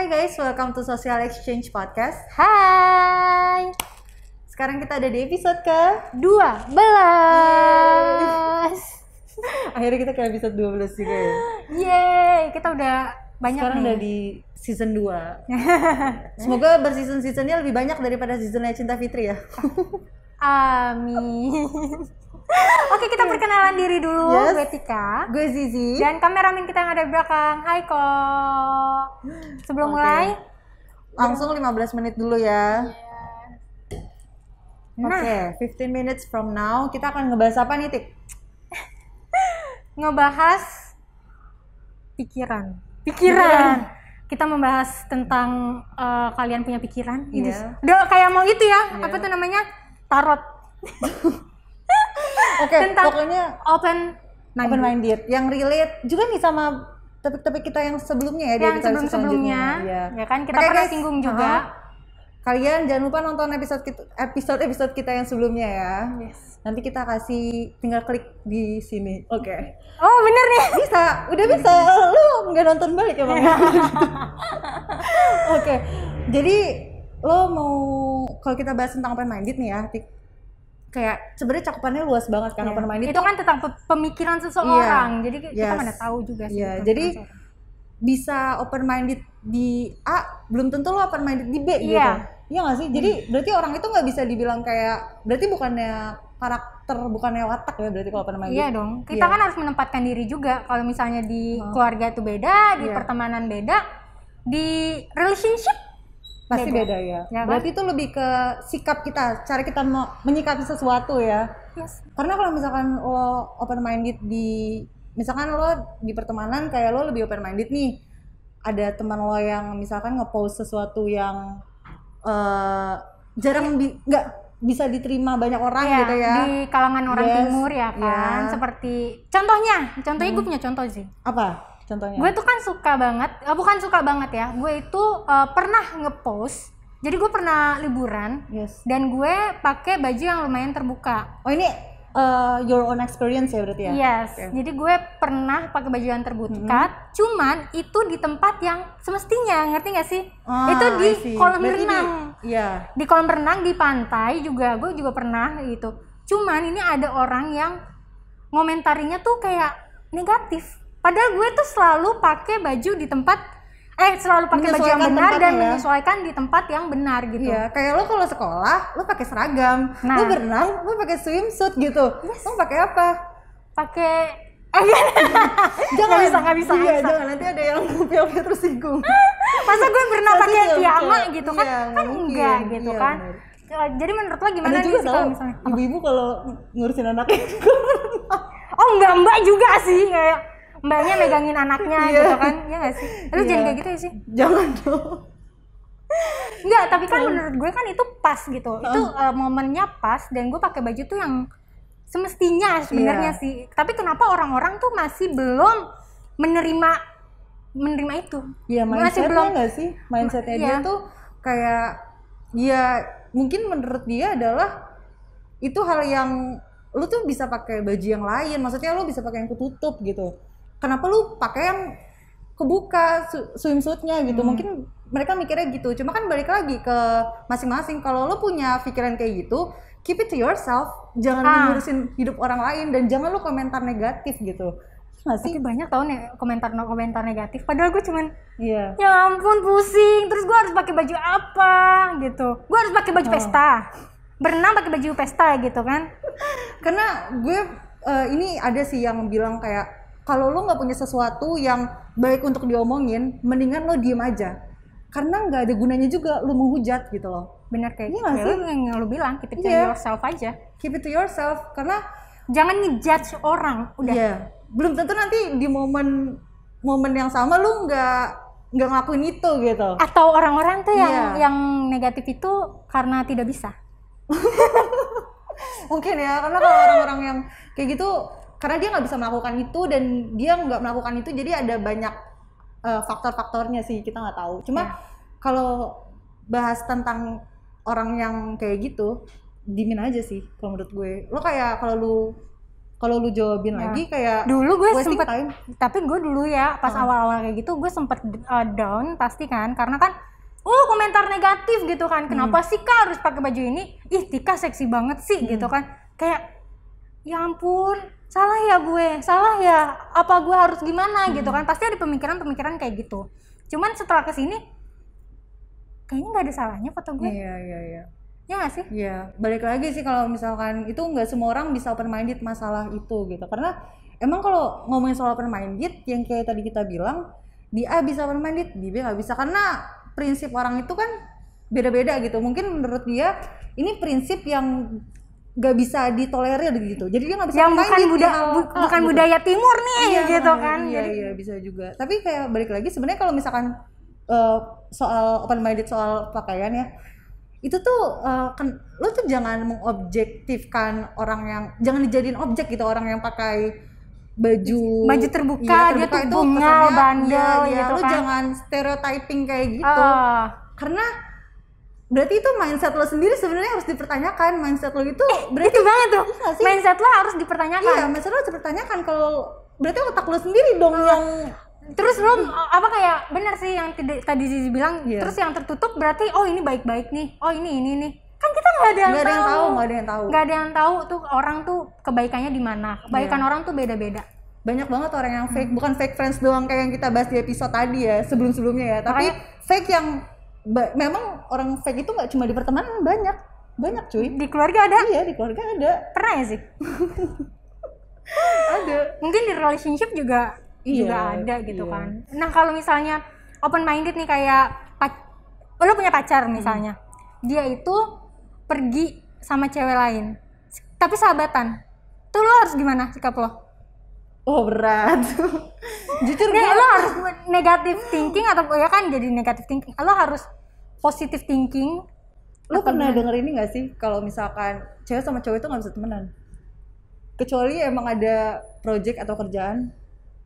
guys, welcome to Social Exchange Podcast. Hai. Sekarang kita ada di episode ke 12. Akhirnya kita ke episode 12 juga ya. Yeay, kita udah banyak Sekarang nih. udah di season 2. Semoga berseason-seasonnya lebih banyak daripada seasonnya Cinta Fitri ya. Amin. Oke, kita perkenalan diri dulu. Yes. Gue Tika. Gue Zizi. Dan kameramen kita yang ada di belakang. Hai kok. Sebelum Oke. mulai, Langsung 15 menit dulu ya. Nah. Oke, 15 minutes from now kita akan ngebahas apa nih, Tik? ngebahas pikiran. Kita membahas tentang kalian punya pikiran. Ini Iya. udah kayak mau itu ya. Iya. Apa tuh namanya? Tarot. Oke, Tentang pokoknya open open-minded yang relate juga nih sama topik-topik kita yang sebelumnya ya, di yang episode sebelum-sebelumnya, selanjutnya. ya kan kita Makanya pernah guys, singgung juga. Kalian jangan lupa nonton episode kita yang sebelumnya ya. Yes. Nanti kita kasih, tinggal klik di sini. Oke. Oh bener nih. Udah bisa. Lu nggak nonton balik ya bang? Oke. Jadi lo mau, kalau kita bahas tentang open minded nih ya, Tik, kayak sebenarnya cakupannya luas banget kan. Iya. Open minded Itu kan tentang pemikiran seseorang. Jadi kita Yes. mana tahu juga sih. Iya, tentang jadi seseorang. bisa open minded di A, belum tentu lo open minded di B gitu. Iya. Iya nggak sih? Jadi berarti orang itu nggak bisa dibilang kayak, berarti bukannya karakter, bukannya watak ya berarti kalau open minded. Iya dong. Kita Iya. kan harus menempatkan diri juga. Kalau misalnya di keluarga itu beda, di Iya. pertemanan beda, di relationship Pasti beda ya. Ya kan? Berarti itu lebih ke sikap kita, cara kita menyikapi sesuatu ya. yes. Karena kalau misalkan lo open minded di, misalkan lo di pertemanan kayak lo lebih open minded nih, ada teman lo yang misalkan ngepost sesuatu yang jarang nggak bisa diterima banyak orang Iya, gitu ya. di kalangan orang Yes. timur ya kan. Iya. Seperti contohnya gue punya contoh sih. Apa contohnya? Gue tuh kan suka banget, bukan suka banget ya, gue itu pernah ngepost, jadi gue pernah liburan Yes. dan gue pakai baju yang lumayan terbuka. Oh ini your own experience ya berarti ya? Yes, Oke. jadi gue pernah pakai baju yang terbuka, cuman itu di tempat yang semestinya, ngerti gak sih? Itu di I see. kolam Berarti renang. Iya. Di kolam renang, di pantai juga, gue juga pernah gitu. Cuman ini ada orang yang ngomentarinya tuh kayak negatif. Padahal gue tuh selalu pakai baju di tempat, selalu pakai baju yang Menyesuaikan benar dan tempatnya ya. menyesuaikan di tempat yang benar gitu. Iya, kayak lo kalau sekolah, lo pakai seragam, Nah. lo berenang, lo pakai swimsuit gitu. Lo pakai apa? Pakai, Jangan nggak bisa. Iya, jangan nanti ada yang piawai tersinggung. Masa gue berenang pakai Sensitif, piyama betul. gitu kan? Iya, Kan nggak mungkin. enggak gitu Iya, kan? bener. Jadi menurut lo gimana Ada nih juga sih tau, kalau misalnya? ibu-ibu kalau ngurusin anaknya juga. Oh enggak, mbak juga sih, kayak mbaknya megangin anaknya Iya. gitu kan? Iya nggak sih? Lu Iya. jangan kayak gitu ya sih. Jangan dong. Enggak, tapi kan menurut gue kan itu pas gitu. Itu momennya pas dan gue pakai baju tuh yang semestinya sebenarnya Iya. sih. Tapi kenapa orang-orang tuh masih belum menerima itu? Ya Masih mindsetnya belum. nggak sih? Mindsetnya dia Iya. tuh kayak, ya mungkin menurut dia adalah itu hal yang lu tuh bisa pakai baju yang lain. Maksudnya lu bisa pakai yang ketutup gitu. Kenapa lu pakai yang kebuka swimsuitnya gitu? Mungkin mereka mikirnya gitu. Cuma kan balik lagi ke masing-masing. Kalau lu punya pikiran kayak gitu, keep it to yourself. Jangan ngurusin hidup orang lain dan jangan lu komentar negatif gitu. Nggak sih? Tapi banyak tau nih komentar negatif. Padahal gue cuman, Iya. ya ampun pusing. Terus gue harus pakai baju apa gitu? Gue harus pakai baju pesta. Berenang pakai baju pesta gitu kan? Karena gue ini ada sih yang bilang kayak, kalau lo nggak punya sesuatu yang baik untuk diomongin, mendingan lo diem aja. Karena nggak ada gunanya juga lo menghujat gitu loh. Bener kayak Iya nggak gitu. sih? Yang lu bilang, keep it to Iya. yourself aja. Keep it to yourself. Karena Jangan ngejudge orang. Udah. iya, belum tentu nanti di momen yang sama lo nggak ngelakuin itu gitu. Atau orang-orang tuh Iya. yang negatif itu karena tidak bisa. Mungkin ya, karena kalau orang-orang yang kayak gitu, karena dia nggak bisa melakukan itu dan dia nggak melakukan itu, jadi ada banyak faktor-faktornya sih, kita nggak tahu. Cuma kalau bahas tentang orang yang kayak gitu, diemin aja sih kalau menurut gue. Lo kayak kalau lu kalau lu jawabin lagi kayak dulu gue wasting sempet time. tapi gue dulu ya pas awal-awal kayak gitu gue sempet down pasti kan karena kan komentar negatif gitu kan, kenapa sih Kak harus pakai baju ini, ih Tika seksi banget sih gitu kan, kayak ya ampun salah ya apa gue harus gimana gitu kan, pasti ada pemikiran kayak gitu. Cuman setelah kesini kayaknya nggak ada salahnya foto gue. Iya. Ya nggak sih? Iya, balik lagi sih kalau misalkan itu nggak semua orang bisa open minded masalah itu gitu. Karena emang kalau ngomongin soal open minded yang kayak tadi kita bilang, di A bisa open minded, di B nggak bisa karena prinsip orang itu kan beda-beda gitu. Mungkin menurut dia ini prinsip yang nggak bisa ditolerir gitu. Jadi dia nggak bisa yang open minded bukan gitu. Budaya timur nih gitu kan. Iya bisa juga. Tapi kayak balik lagi sebenarnya kalau misalkan soal open minded soal pakaian ya, itu tuh lu tuh jangan mengobjektifkan orang yang, jangan dijadiin objek gitu orang yang pakai baju terbuka, dia tuh itu bungal, bandel gitu lu kan. jangan stereotyping kayak gitu. Karena berarti itu mindset lo sendiri sebenarnya harus dipertanyakan. Mindset lo itu berarti itu banget tuh. Iya mindset lo harus dipertanyakan. Iya, mindset lo harus dipertanyakan. Kalau berarti otak lo sendiri dong yang terus lo apa kayak bener sih yang tadi Zizi bilang, terus yang tertutup berarti ini baik-baik nih, ini nih, kan kita nggak ada yang tahu tuh orang tuh kebaikannya di mana, kebaikan orang tuh beda-beda. Banyak banget orang yang fake, bukan fake friends doang kayak yang kita bahas di episode tadi ya sebelum-sebelumnya ya, tapi fake yang memang orang fake itu nggak cuma di pertemanan, banyak cuy, di keluarga ada. Iya, di keluarga ada. Pernah ya sih? Ada. Mungkin di relationship juga ada gitu kan. Nah kalau misalnya open minded nih kayak lo punya pacar misalnya, dia itu pergi sama cewek lain tapi sahabatan, tuh lo harus gimana sikap lo? Berat. Jujur lo harus negative thinking atau ya kan jadi negative thinking, lo harus positive thinking. Lo pernah denger ini gak sih kalau misalkan cewek sama cowok itu gak bisa temenan kecuali emang ada project atau kerjaan?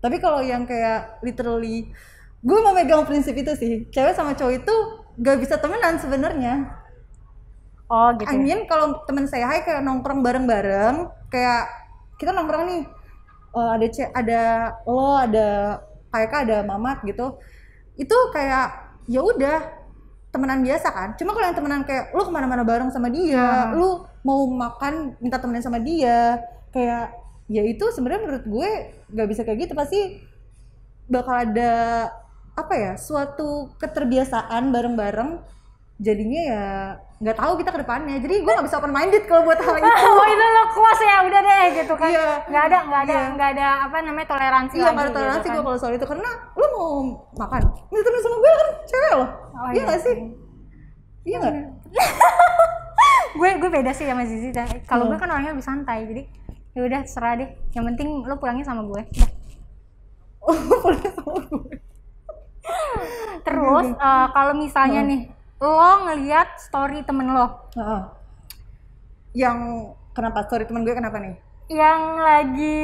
Tapi kalau yang kayak literally, gue mau megang prinsip itu sih, cewek sama cowok itu gak bisa temenan sebenarnya. Gitu. I mean kalau temen saya kayak nongkrong bareng-bareng, kayak kita nongkrong nih, ada lo, ada Kak, ada Mamat gitu, itu kayak ya udah temenan biasa kan. Cuma kalau yang temenan kayak lu kemana-mana bareng sama dia, lu mau makan minta temenin sama dia, kayak ya itu sebenarnya menurut gue nggak bisa kayak gitu. Pasti bakal ada suatu keterbiasaan bareng-bareng, jadinya ya nggak tahu kita ke depannya. Jadi gue nggak bisa open minded kalau buat hal itu. Itu lo kuas ya udah deh gitu kan. Iya. nggak ada toleransi. Iya, nggak ada toleransi gue kalau soal itu, karena lu mau makan minta temenin sama gue kan cewek lo. Iya nggak sih? Iya nggak? gue beda sih sama Zizi. Kalau gue kan orangnya lebih santai, jadi ya udah terserah deh, yang penting lo pulangnya sama gue. Pulangnya sama gue. Terus kalau misalnya nih lo ngelihat story temen lo, yang kenapa story temen gue kenapa nih? Yang lagi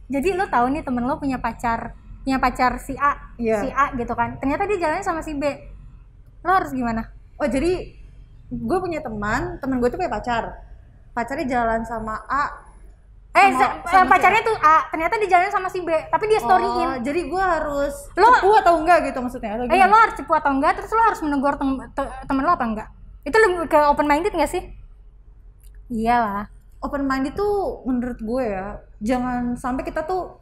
jadi lo tahu nih temen lo punya pacar si A, si A gitu kan, ternyata dia jalannya sama si B, lo harus gimana? Jadi gue punya teman gue tuh punya pacarnya jalan sama A, pacarnya tuh A, ternyata dia jalan sama si B, tapi dia storyin. Jadi gue harus cepu atau enggak gitu maksudnya? Iya, lo harus cepu atau enggak, terus lo harus menegur temen lo apa enggak? Itu lebih ke open minded nggak sih? Iyalah. Open minded tuh menurut gue ya, jangan sampai kita tuh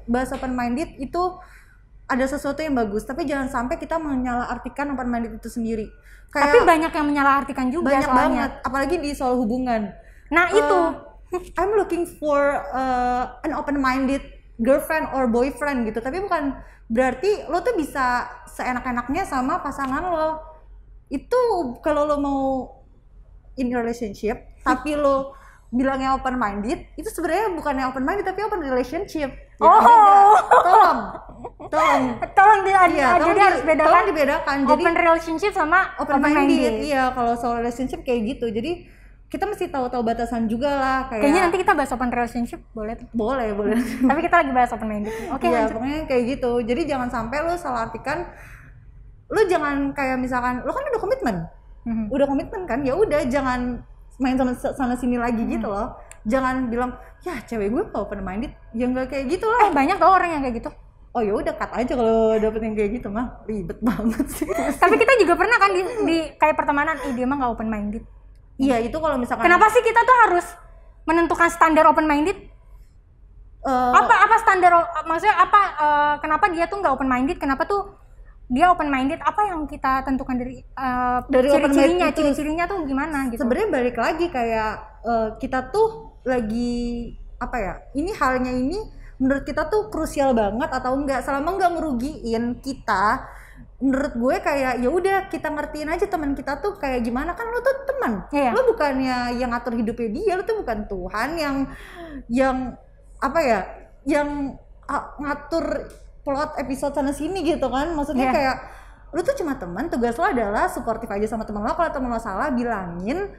bahas open minded itu ada sesuatu yang bagus, tapi jangan sampai kita menyalahartikan open minded itu sendiri. Tapi banyak yang menyalahartikan juga banyak soalnya. Banget, apalagi di soal hubungan. Nah itu I'm looking for an open-minded girlfriend or boyfriend gitu, tapi bukan berarti lo tuh bisa seenak-enaknya sama pasangan lo. Itu kalau lo mau in relationship, tapi lo bilangnya open-minded, itu sebenarnya bukannya open-minded tapi open relationship. Tolong jadi harus bedakan. Tolong dibedakan. Open relationship sama open-minded. Iya, kalau soal relationship kayak gitu. Jadi kita mesti tahu batasan juga lah. Kayaknya nanti kita bahas open relationship, boleh tuh? Boleh. Tapi kita lagi bahas open minded. Iya, pokoknya kayak gitu. Jadi jangan sampai lu salah artikan. Lu jangan kayak misalkan lu kan udah komitmen. Udah komitmen kan? Ya udah jangan main sana sini lagi gitu loh. Jangan bilang ya cewek gue gak open minded, ya nggak kayak gitu lah. Banyak tau orang yang kayak gitu. Oh ya udah cut aja kalau dapet yang kayak gitu mah, ribet banget sih. Tapi kita juga pernah kan di kayak pertemanan, dia mah gak open minded. Iya itu kalau misalkan. Kenapa sih kita tuh harus menentukan standar open minded? Apa standar, maksudnya apa, kenapa dia tuh nggak open minded, kenapa tuh dia open minded, apa yang kita tentukan dari ciri-cirinya tuh gimana gitu. Sebenarnya balik lagi kayak kita tuh lagi apa ya, ini halnya ini menurut kita tuh krusial banget atau enggak, selama nggak ngerugiin kita. Menurut gue kayak ya udah kita ngertiin aja teman kita tuh kayak gimana, kan lo tuh teman. Lo bukannya yang ngatur hidupnya dia, lo tuh bukan Tuhan yang apa ya, yang ngatur plot episode sana sini gitu kan. Maksudnya kayak lu tuh cuma teman, tugas lo adalah suportif aja sama teman lo. Kalau teman lo salah bilangin,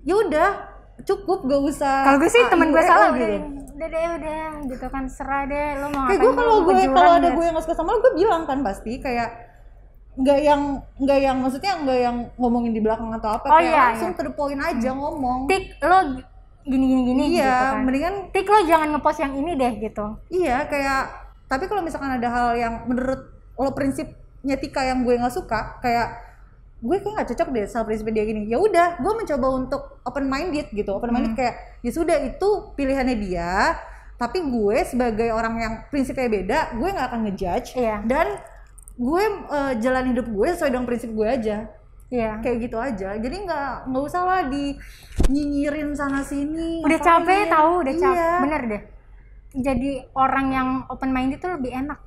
ya udah cukup, gak usah. Kalau gue sih teman gue salah gitu. udah gitu kan, serah deh lo mau ngapain. Kayak gue kalau ada gue yang gak suka sama lo, gue bilang kan pasti kayak nggak yang maksudnya nggak yang ngomongin di belakang atau apa, kayak langsung to the point aja ngomong. Tik lo gini iya, gitu kan. Mendingan Tik lo jangan ngepost yang ini deh gitu. Iya kayak, tapi kalau misalkan ada hal yang menurut lo prinsipnya Tika yang gue nggak suka, kayak gue kayak nggak cocok deh sama prinsip dia gini, ya udah gue mencoba untuk open minded gitu. Open minded kayak ya sudah, itu pilihannya dia, tapi gue sebagai orang yang prinsipnya beda, gue nggak akan ngejudge. Dan gue jalan hidup gue sesuai dengan prinsip gue aja. Kayak gitu aja. Jadi nggak usah lah nyinyirin sana sini. Udah capek tahu, udah capek. Bener deh. Jadi orang yang open minded tuh lebih enak.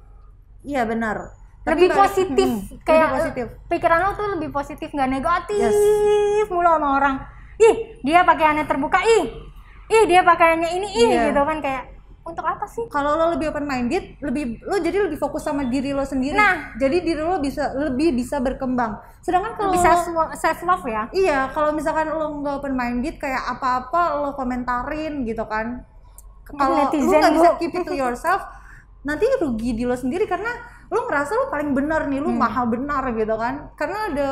Iya benar. Lebih positif. Kayak lebih positif. Pikiran lo tuh lebih positif, nggak negatif mulu sama orang. Ih dia pakaiannya terbuka, ih dia pakaiannya ini, gitu kan, kayak untuk apa sih? Kalau lo lebih open minded, lo jadi lebih fokus sama diri lo sendiri. Nah, jadi diri lo lebih bisa berkembang. Sedangkan kalau bisa self love ya. Iya, kalau misalkan lo nggak open minded, kayak apa-apa lo komentarin gitu kan. Kalau lo nggak bisa keep it to yourself, nanti rugi di lo sendiri karena lo ngerasa lo paling benar nih, lo maha benar gitu kan. Karena ada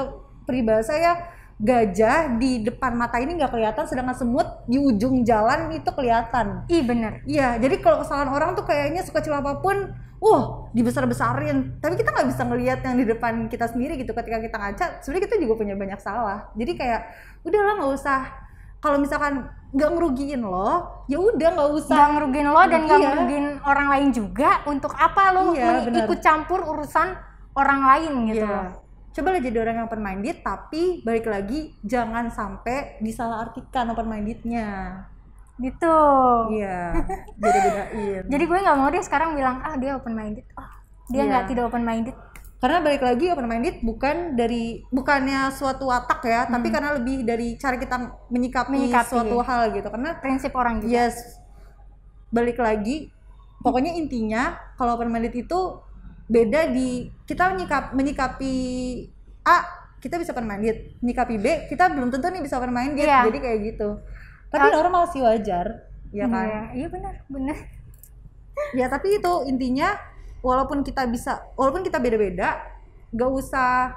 peribahasa ya, gajah di depan mata ini nggak kelihatan, sedangkan semut di ujung jalan itu kelihatan. Bener. Iya, jadi kalau kesalahan orang tuh kayaknya sekecil apapun, dibesar-besarin. Tapi kita nggak bisa ngelihat yang di depan kita sendiri gitu. Ketika kita ngaca, sebenarnya kita juga punya banyak salah. Jadi kayak udahlah, nggak usah. Kalau misalkan nggak ngerugiin lo, ya udah nggak usah. Nggak ngerugiin lo dan nggak ngerugiin orang lain juga. Untuk apa lo ikut campur urusan orang lain gitu? Coba lah jadi orang yang open minded, tapi balik lagi jangan sampai disalahartikan open mindednya. Gitu. Iya. Beda-bedain. Jadi gue nggak mau deh sekarang bilang dia open minded, dia nggak tidak open minded. Karena balik lagi open minded bukannya suatu watak ya, tapi karena lebih dari cara kita menyikapi suatu hal gitu. Karena prinsip orang juga. Yes. Balik lagi, pokoknya intinya kalau open minded itu beda di kita menyikapi A, kita bisa open minded, menyikapi B, kita belum tentu nih bisa open minded. Jadi kayak gitu. Tapi normal sih, wajar, ya kan? Iya benar. Ya tapi itu intinya, walaupun kita beda-beda, gak usah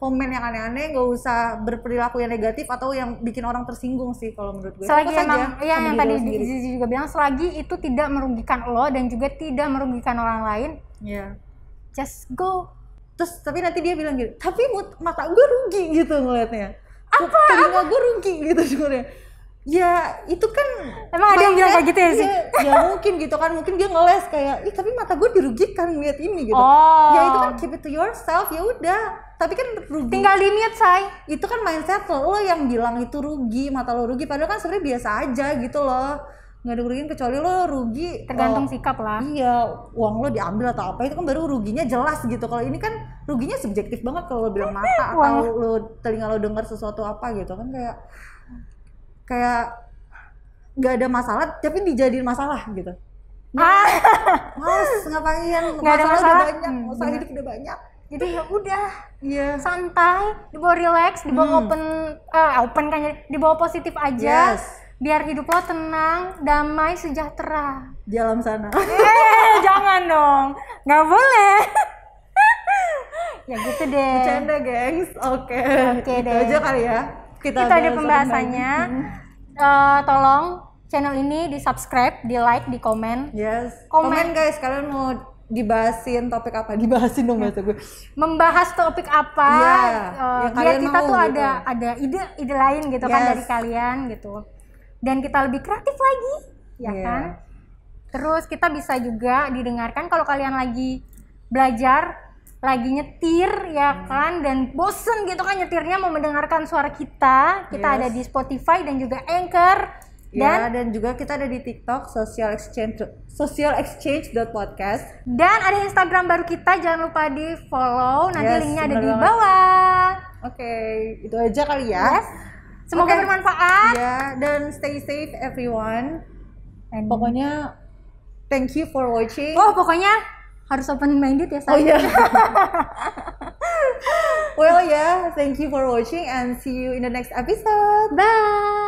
komen yang aneh-aneh, gak usah berperilaku yang negatif atau yang bikin orang tersinggung sih kalau menurut gue. Selagi emang yang tadi Zizi juga bilang, selagi itu tidak merugikan lo dan juga tidak merugikan orang lain, just go. Terus tapi nanti dia bilang gitu, tapi mata gue rugi gitu ngeliatnya. Telinga gue rugi gitu sebenarnya. Ya itu kan emang ada yang bilang kayak gitu ya sih? Ya mungkin gitu kan, mungkin dia ngeles kayak, tapi mata gue dirugikan ngeliat ini gitu. Ya itu kan keep it to yourself, ya udah. Tapi kan rugi. Tinggal di-mute, say. Itu kan mindset lo yang bilang itu rugi, mata lo rugi, padahal kan sebenarnya biasa aja gitu loh. Nggak ada rugiin kecuali lo rugi. Tergantung sikap lah. Iya, uang lo diambil atau apa, itu kan baru ruginya jelas gitu. Kalau ini kan ruginya subjektif banget kalau lo bilang mata atau lo telinga lo dengar sesuatu apa gitu kan, kayak nggak ada masalah tapi dijadiin masalah gitu. Males ngapain? Nggak ada masalah udah banyak, masalah hidup udah banyak. Jadi ya udah, santai, dibawa relax, dibawa open kan, dibawa positif aja. Biar hidup lo tenang, damai, sejahtera di alam sana. Jangan dong, nggak boleh. Ya gitu deh. Bercanda gengs. Oke deh. Itu aja kali ya. kita ada bahas pembahasannya. Tolong channel ini di subscribe, di like, di komen. Yes. Komen. Komen guys, kalian mau dibahasin topik apa? Dibahasin dong bahasa gue. Membahas topik apa? Iya, yang biar kalian kita mau tuh gitu. ada ide lain gitu kan Yes. dari kalian gitu. Dan kita lebih kreatif lagi, ya Iya. kan? Terus kita bisa juga didengarkan kalau kalian lagi belajar, lagi nyetir ya kan, dan bosen gitu kan nyetirnya mau mendengarkan suara kita. Kita Yes. ada di Spotify dan juga Anchor. Dan juga kita ada di TikTok socialexchange.podcast. Dan ada Instagram baru kita, jangan lupa di follow. Nanti Yes, linknya ada bener di banget. bawah. Oke, itu aja kali ya. Yes. Semoga Oke. bermanfaat. Ya, dan stay safe everyone. And- Pokoknya thank you for watching. Oh, pokoknya harus open minded ya, Oh saya. iya. Well yeah, thank you for watching and see you in the next episode. Bye.